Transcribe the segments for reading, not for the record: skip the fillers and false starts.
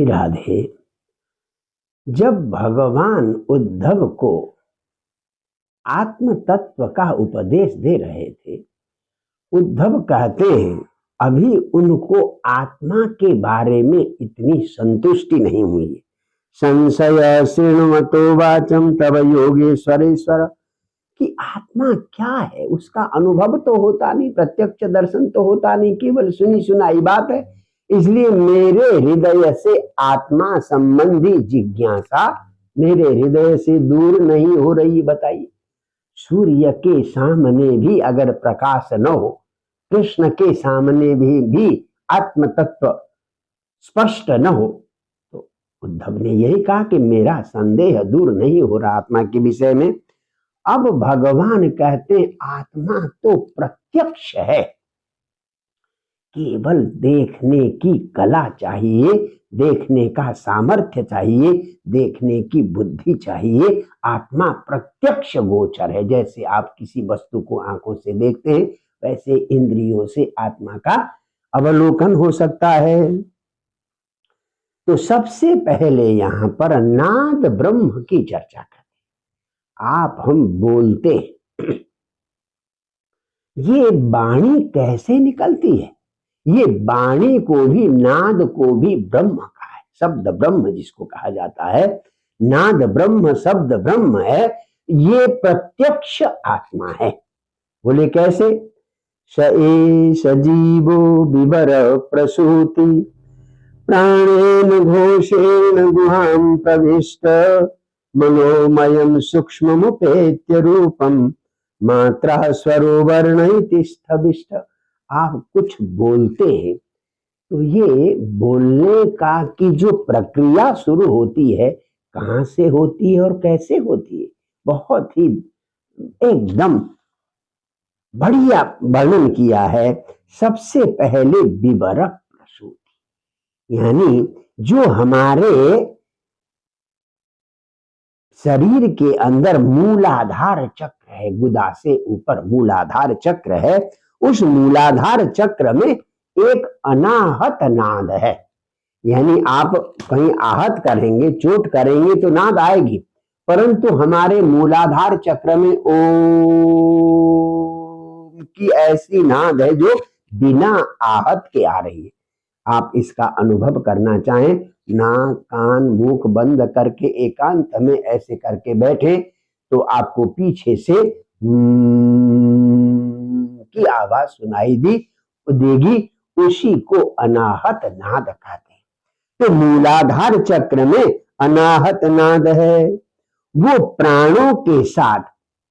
राधे। जब भगवान उद्धव को आत्म तत्व का उपदेश दे रहे थे, उद्धव कहते हैं अभी उनको आत्मा के बारे में इतनी संतुष्टि नहीं हुई। संशय शृण्वतो वाचम तब योगेश्वरेश्वर, कि आत्मा क्या है उसका अनुभव तो होता नहीं, प्रत्यक्ष दर्शन तो होता नहीं, केवल सुनी सुनाई बात है। इसलिए मेरे हृदय से आत्मा संबंधी जिज्ञासा मेरे हृदय से दूर नहीं हो रही। बताइए, सूर्य के सामने भी अगर प्रकाश न हो, कृष्ण के सामने भी आत्म तत्व स्पष्ट न हो, तो उद्धव ने यही कहा कि मेरा संदेह दूर नहीं हो रहा आत्मा के विषय में। अब भगवान कहते आत्मा तो प्रत्यक्ष है, केवल देखने की कला चाहिए, देखने का सामर्थ्य चाहिए, देखने की बुद्धि चाहिए। आत्मा प्रत्यक्ष गोचर है। जैसे आप किसी वस्तु को आंखों से देखते हैं, वैसे इंद्रियों से आत्मा का अवलोकन हो सकता है। तो सबसे पहले यहां पर नाद ब्रह्म की चर्चा करें। आप हम बोलते ये वाणी कैसे निकलती है? ये वाणी को भी, नाद को भी ब्रह्म का है। शब्द ब्रह्म जिसको कहा जाता है, नाद ब्रह्म, शब्द ब्रह्म है, ये प्रत्यक्ष आत्मा है। बोले कैसे? सजीवो विवर प्रसूति प्राणेन घोषेण गुहां प्रविष्ट मनोमयम सूक्ष्ममुपेत्य रूपम मात्रा स्वरोवर्णयति स्थविष्ट। आप कुछ बोलते हैं तो ये बोलने का की जो प्रक्रिया शुरू होती है, कहां से होती है और कैसे होती है, बहुत ही एकदम बढ़िया वर्णन किया है। सबसे पहले विवरक प्रसूति, यानी जो हमारे शरीर के अंदर मूलाधार चक्र है, गुदा से ऊपर मूलाधार चक्र है, उस मूलाधार चक्र में एक अनाहत नाद है। यानी आप कहीं आहत करेंगे, चोट करेंगे तो नाद आएगी, परंतु हमारे मूलाधार चक्र में ओम की ऐसी नाद है जो बिना आहत के आ रही है। आप इसका अनुभव करना चाहें, नाक कान मुख बंद करके एकांत में ऐसे करके बैठे तो आपको पीछे से की आवाज सुनाई देगी, उसी को अनाहत नाद कहते हैं। तो मूलाधार चक्र में अनाहत नाद है, वो प्राणों के साथ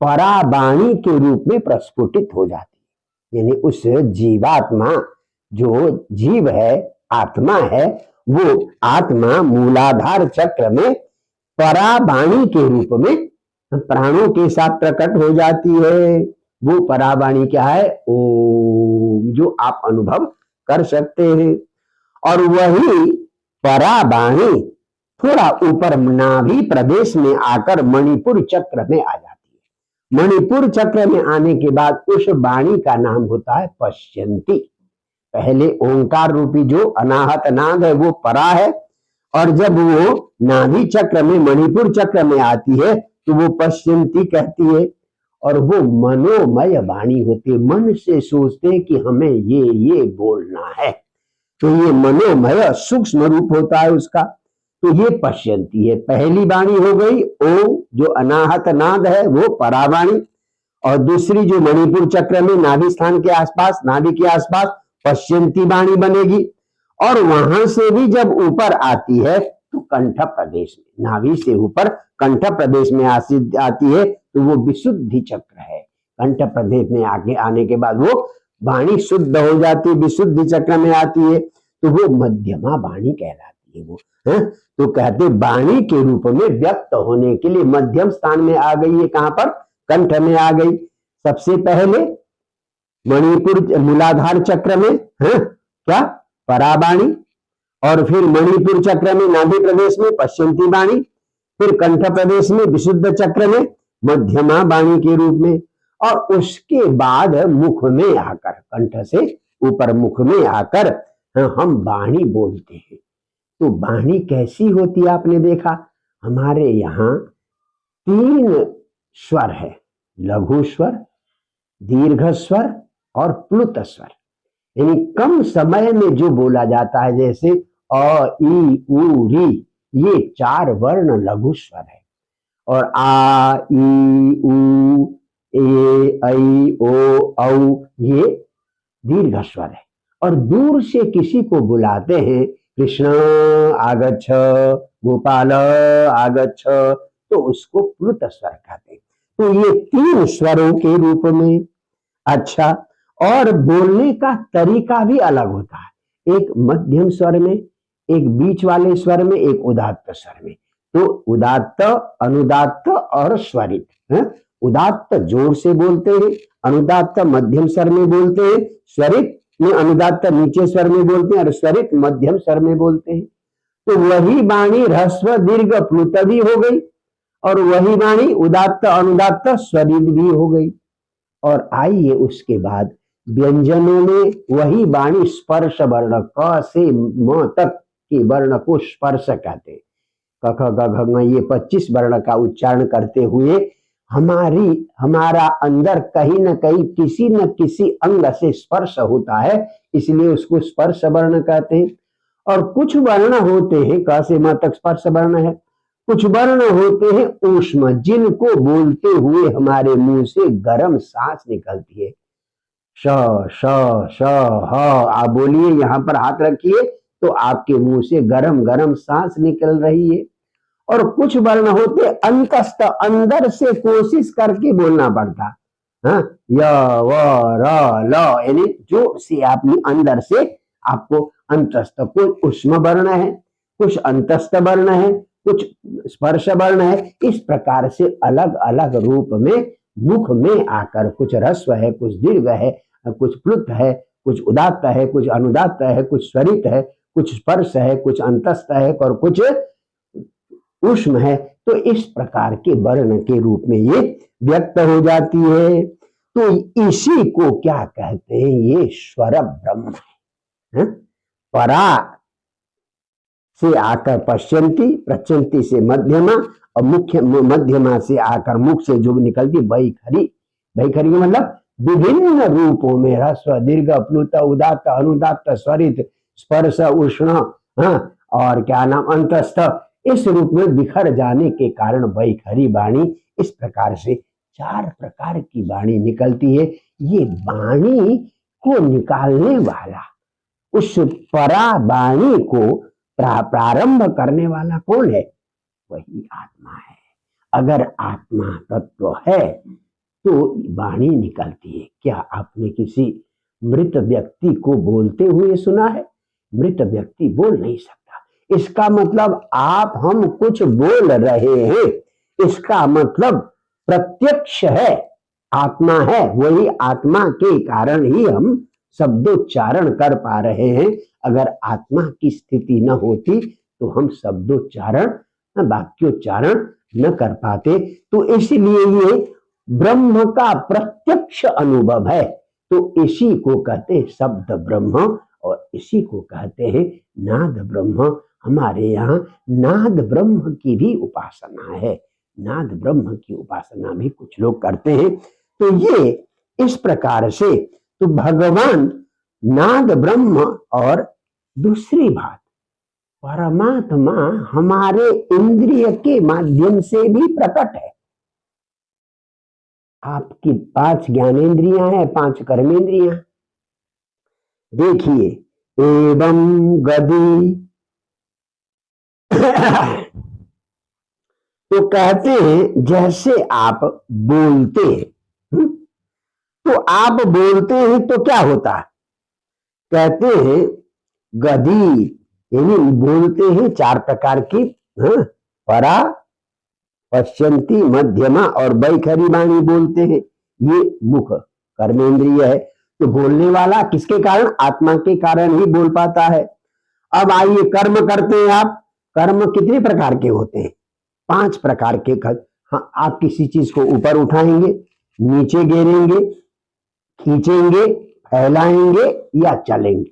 परावाणी के रूप में प्रस्फुटित हो जाती है। यानी उस जीवात्मा, जो जीव है, आत्मा है, वो आत्मा मूलाधार चक्र में परावाणी के रूप में प्राणों के साथ प्रकट हो जाती है। वो परावाणी क्या है? ओम, जो आप अनुभव कर सकते हैं। और वही परावाणी थोड़ा ऊपर नाभि प्रदेश में आकर मणिपुर चक्र में आ जाती है। मणिपुर चक्र में आने के बाद उस वाणी का नाम होता है पश्यंती। पहले ओंकार रूपी जो अनाहत नाद है वो परा है, और जब वो नाभि चक्र में मणिपुर चक्र में आती है तो वो पश्यंती कहती है। और वो मनोमय वाणी होती है, मन से सोचते हैं कि हमें ये बोलना है, तो ये मनोमय सूक्ष्म रूप होता है उसका, तो ये पश्यंती है। पहली वाणी हो गई ओम, जो अनाहत नाद है वो परावाणी, और दूसरी जो मणिपुर चक्र में नाभि स्थान के आसपास, नाभि के आसपास पश्यंती वाणी बनेगी। और वहां से भी जब ऊपर आती है तो कंठ प्रदेश में, नाभि से ऊपर कंठ प्रदेश में आती है तो वो विशुद्धि चक्र है। कंठ प्रदेश में आगे आने के बाद वो वाणी शुद्ध हो जाती है, विशुद्धि चक्र में आती है तो वो मध्यमा वाणी कहलाती है। वो तो कहते वाणी के रूप में व्यक्त होने के लिए मध्यम स्थान में आ गई है। कहां पर? कंठ में आ गई। सबसे पहले मणिपुर मूलाधार चक्र में क्या? परावाणी, और फिर मणिपुर चक्र में नाभि प्रदेश में पश्यंती वाणी, फिर कंठ प्रदेश में विशुद्ध चक्र में मध्यमा वाणी के रूप में, और उसके बाद मुख में आकर, कंठ से ऊपर मुख में आकर हम वाणी बोलते हैं। तो वाणी कैसी होती है आपने देखा, हमारे यहाँ 3 स्वर है, लघु स्वर, दीर्घ स्वर और प्लुत स्वर। यानी कम समय में जो बोला जाता है, जैसे अ ई उ री, ये 4 वर्ण लघु स्वर है, और आ ई उ ए ऐ ओ औ ये दीर्घ स्वर है। और दूर से किसी को बुलाते हैं, कृष्ण आगच्छ, गोपाल आगच्छ, तो उसको प्लुत स्वर कहते हैं। तो ये 3 स्वरों के रूप में। अच्छा, और बोलने का तरीका भी अलग होता है, एक मध्यम स्वर में, एक बीच वाले स्वर में, एक उदात्त स्वर में। तो उदात्त, अनुदात्त और स्वरित है। उदात्त जोर से बोलते हैं, अनुदात्त मध्यम स्वर में बोलते हैं, स्वरित में अनुदात्त नीचे स्वर में बोलते हैं और स्वरित मध्यम स्वर में बोलते हैं। तो वही वाणी ह्रस्व दीर्घ प्लुत भी हो गई, और वही वाणी उदात्त अनुदात्त स्वरित भी हो गई। और आइए उसके बाद व्यंजनों में वही वाणी स्पर्श वर्ण, क से म तक के वर्ण को स्पर्श कहते हैं। क ख ग घ ङ, ये 25 वर्ण का उच्चारण करते हुए हमारा अंदर कहीं न कहीं किसी न किसी अंग से स्पर्श होता है, इसलिए उसको स्पर्श वर्ण कहते हैं। और कुछ वर्ण होते हैं, क से म तक स्पर्श वर्ण है, कुछ वर्ण होते हैं ऊष्म, जिनको बोलते हुए हमारे मुंह से गर्म सांस निकलती है। श श श ह, आप बोलिए, यहां पर हाथ रखिए तो आपके मुंह से गरम गरम सांस निकल रही है। और कुछ वर्ण होते अंतस्थ, अंदर से कोशिश करके बोलना पड़ता, हाँ, य व र ल, यानी जोर से आपने अंदर से आपको अंतस्थ, कुछ ऊष्म वर्ण है, कुछ अंतस्थ वर्ण है, कुछ स्पर्श वर्ण है। इस प्रकार से अलग अलग रूप में मुख में आकर, कुछ ह्रस्व है, कुछ दीर्घ है, कुछ प्लुत है, कुछ उदात्त है, कुछ अनुदात्त है, कुछ स्वरित है, कुछ स्पर्श है, कुछ अंतस्थ है और कुछ ऊष्म है। तो इस प्रकार के वर्ण के रूप में ये व्यक्त हो जाती है। तो इसी को क्या कहते हैं, ये स्वर ब्रह्म है। परा से आकर पश्यंती, प्रचंती से मध्यमा, और मुख्य मध्यमा से आकर मुख से जो निकलती वैखरी। वैखरी मतलब विभिन्न रूपों में ह्रस्व दीर्घ प्लुत उदात्त अनुदात्त स्वरित स्पर्श उष्ण, हाँ, और क्या नाम अंतस्थ, इस रूप में बिखर जाने के कारण वैखरी वाणी। इस प्रकार से 4 प्रकार की वाणी निकलती है। ये वाणी को निकालने वाला, उस परा वाणी को प्रारंभ करने वाला कौन है, वही आत्मा है। अगर आत्मा तत्व है तो वाणी निकलती है। क्या आपने किसी मृत व्यक्ति को बोलते हुए सुना है? मृत व्यक्ति बोल नहीं सकता। इसका मतलब आप हम कुछ बोल रहे हैं, इसका मतलब प्रत्यक्ष है, आत्मा है। वही आत्मा के कारण ही हम शब्दोच्चारण कर पा रहे हैं। अगर आत्मा की स्थिति न होती तो हम शब्दोच्चारण, वाक्योच्चारण न कर पाते। तो इसलिए ये ब्रह्म का प्रत्यक्ष अनुभव है। तो इसी को कहते हैं शब्द ब्रह्म, और इसी को कहते हैं नाद ब्रह्म। हमारे यहाँ नाद ब्रह्म की भी उपासना है, नाद ब्रह्म की उपासना भी कुछ लोग करते हैं। तो ये इस प्रकार से, तो भगवान नाद ब्रह्म, और दूसरी बात, परमात्मा हमारे इंद्रिय के माध्यम से भी प्रकट है। आपकी 5 ज्ञानेंद्रियां हैं, 5 कर्मेंद्रियां। देखिए, एवं गति तो कहते हैं जैसे आप बोलते हैं, तो आप बोलते हैं तो क्या होता है, कहते हैं गति, यानी बोलते हैं 4 प्रकार की, परा, पश्यंती, मध्यमा और वैखरी वाणी बोलते हैं। ये मुख कर्मेंद्रिय है। तो बोलने वाला किसके कारण, आत्मा के कारण ही बोल पाता है। अब आइए कर्म करते हैं आप। कर्म कितने प्रकार के होते हैं, 5 प्रकार के। हाँ, आप किसी चीज को ऊपर उठाएंगे, नीचे गिरेंगे, खींचेंगे, फैलाएंगे या चलेंगे।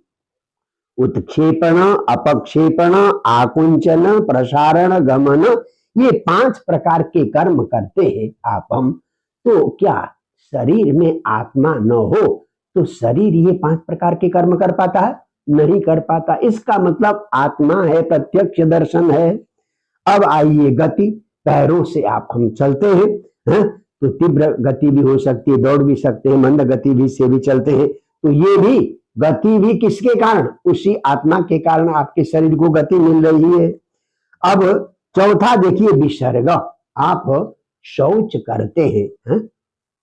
उत्क्षेपण, अपक्षेपण, आकुंचन, प्रसारण, गमन, ये 5 प्रकार के कर्म करते हैं आप हम। तो क्या शरीर में आत्मा न हो तो शरीर ये 5 प्रकार के कर्म कर पाता है? नहीं कर पाता। इसका मतलब आत्मा है, प्रत्यक्ष दर्शन है। अब आइए गति, पैरों से आप हम चलते हैं, तो तीव्र गति भी हो सकती है, दौड़ भी सकते हैं, मंद गति भी से भी चलते हैं। तो ये भी गति भी किसके कारण? उसी आत्मा के कारण आपके शरीर को गति मिल रही है। अब चौथा देखिए विसर्ग। आप शौच करते हैं,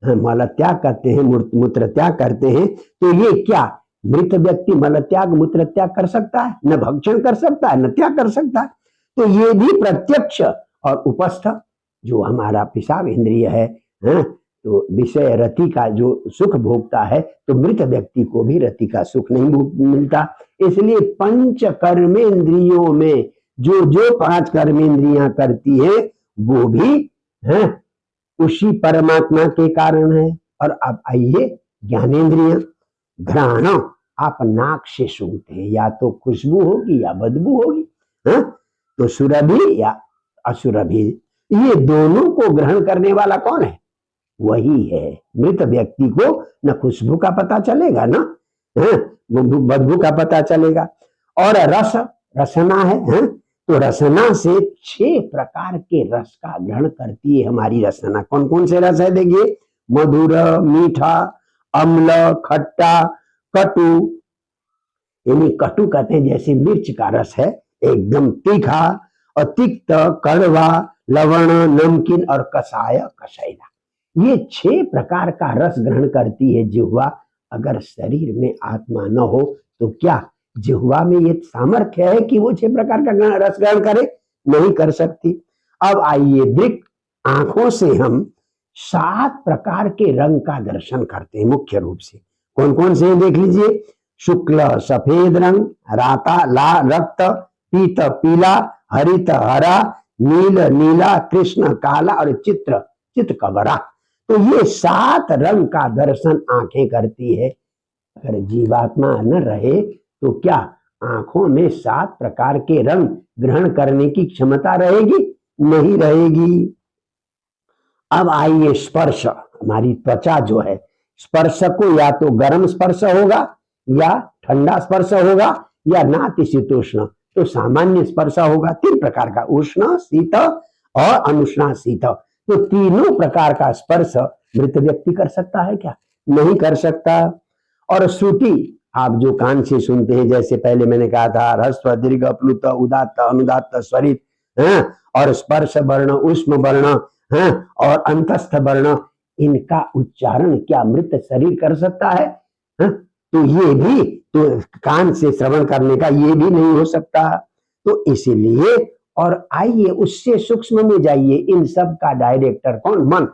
मल त्याग करते हैं, मूत्र त्याग करते हैं, तो ये क्या मृत व्यक्ति मल त्याग मूत्र त्याग कर सकता है? न भक्षण कर सकता है, न त्याग कर सकता है। तो ये भी प्रत्यक्ष और उपस्थ जो हमारा पेशाब इंद्रिय है, तो विषय रति का जो सुख भोगता है, तो मृत व्यक्ति को भी रति का सुख नहीं मिलता। इसलिए पंच कर्मेंद्रियों में जो जो 5 कर्मेंद्रियां करती है वो भी है उसी परमात्मा के कारण है। और अब आइए ज्ञानेंद्रिय। घ्राण, आप नाक से सूंघते हैं, या तो खुशबू होगी या बदबू होगी, तो सुरभि या असुरभि, ये दोनों को ग्रहण करने वाला कौन है? वही है। मृत व्यक्ति को न खुशबू का पता चलेगा, ना बदबू का पता चलेगा। और रस, रसना है, तो रसना से 6 प्रकार के रस का ग्रहण करती है हमारी रसना। कौन कौन से रस है? देखिए, मधुर, मीठा, अम्ल, खट्टा, कटु। यानी कटु कहते हैं जैसे मिर्च का रस है, एकदम तीखा, और तिक्त, कड़वा, लवण, नमकीन और कसाय, कसाइला। ये 6 प्रकार का रस ग्रहण करती है जिह्वा। अगर शरीर में आत्मा न हो तो क्या जिह्वा में ये सामर्थ्य है कि वो 6 प्रकार का रस ग्रहण करे? नहीं कर सकती। अब आइए दृक्, आंखों से हम 7 प्रकार के रंग का दर्शन करते हैं मुख्य रूप से। कौन कौन से देख लीजिए, शुक्ल सफेद रंग, राता लाल रक्त, पीत पीला, हरित हरा, नील नीला, कृष्ण काला और चित्र चित कबरा। तो ये 7 रंग का दर्शन आंखें करती है। अगर जीवात्मा न रहे तो क्या आंखों में 7 प्रकार के रंग ग्रहण करने की क्षमता रहेगी? नहीं रहेगी। अब आइए स्पर्श, हमारी त्वचा जो है, स्पर्श को या तो गर्म स्पर्श होगा या ठंडा स्पर्श होगा या नातिशीतोष्ण, तो सामान्य स्पर्श होगा। 3 प्रकार का, उष्ण, शीत और अनुष्णा शीत। तो तीनों प्रकार का स्पर्श मृत व्यक्ति कर सकता है क्या? नहीं कर सकता। और श्रुति, आप जो कान से सुनते हैं, जैसे पहले मैंने कहा था, ह्रस्व दीर्घ प्लुत उदात्त अनुदात्त स्वरित, और स्पर्श वर्ण, ऊष्म वर्ण, और अंतस्थ वर्ण, इनका उच्चारण क्या मृत शरीर कर सकता है? तो ये भी, तो कान से श्रवण करने का ये भी नहीं हो सकता। तो इसीलिए, और आइए उससे सूक्ष्म में जाइए, इन सब का डायरेक्टर कौन? मन।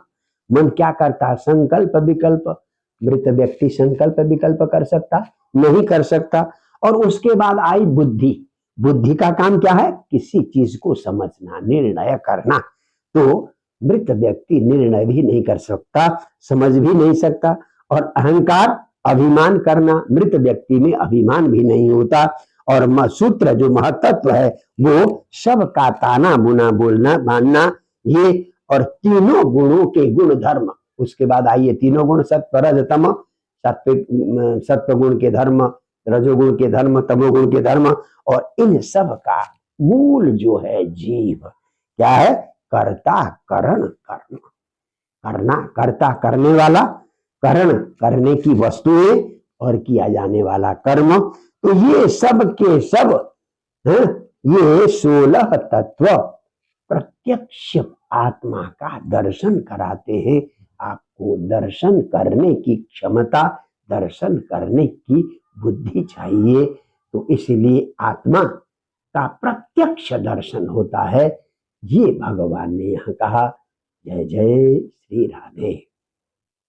मन क्या करता है? संकल्प विकल्प। मृत व्यक्ति संकल्प विकल्प कर सकता? नहीं कर सकता। और उसके बाद आई बुद्धि। बुद्धि का काम क्या है? किसी चीज को समझना, निर्णय करना। तो मृत व्यक्ति निर्णय भी नहीं कर सकता, समझ भी नहीं सकता। और अहंकार, अभिमान करना, मृत व्यक्ति में अभिमान भी नहीं होता। और सूत्र जो महतत्व है वो सबका ताना बुना बोलना मानना, ये और तीनों गुणों के गुण धर्म। उसके बाद आइए तीनों गुण, सत्व रज तम, सत्व गुण के धर्म, रजोगुण के धर्म, तमोगुण के धर्म। और इन सब का मूल जो है जीव, क्या है? कर्ता करण कर्म। करना, कर्ता करने वाला, करण करने की वस्तुएं, और किया जाने वाला कर्म। तो ये सब के सब ये 16 तत्व प्रत्यक्ष आत्मा का दर्शन कराते हैं। आपको दर्शन करने की क्षमता, दर्शन करने की बुद्धि चाहिए। तो इसलिए आत्मा का प्रत्यक्ष दर्शन होता है। ये भगवान ने यहाँ कहा। जय जय श्री राधे।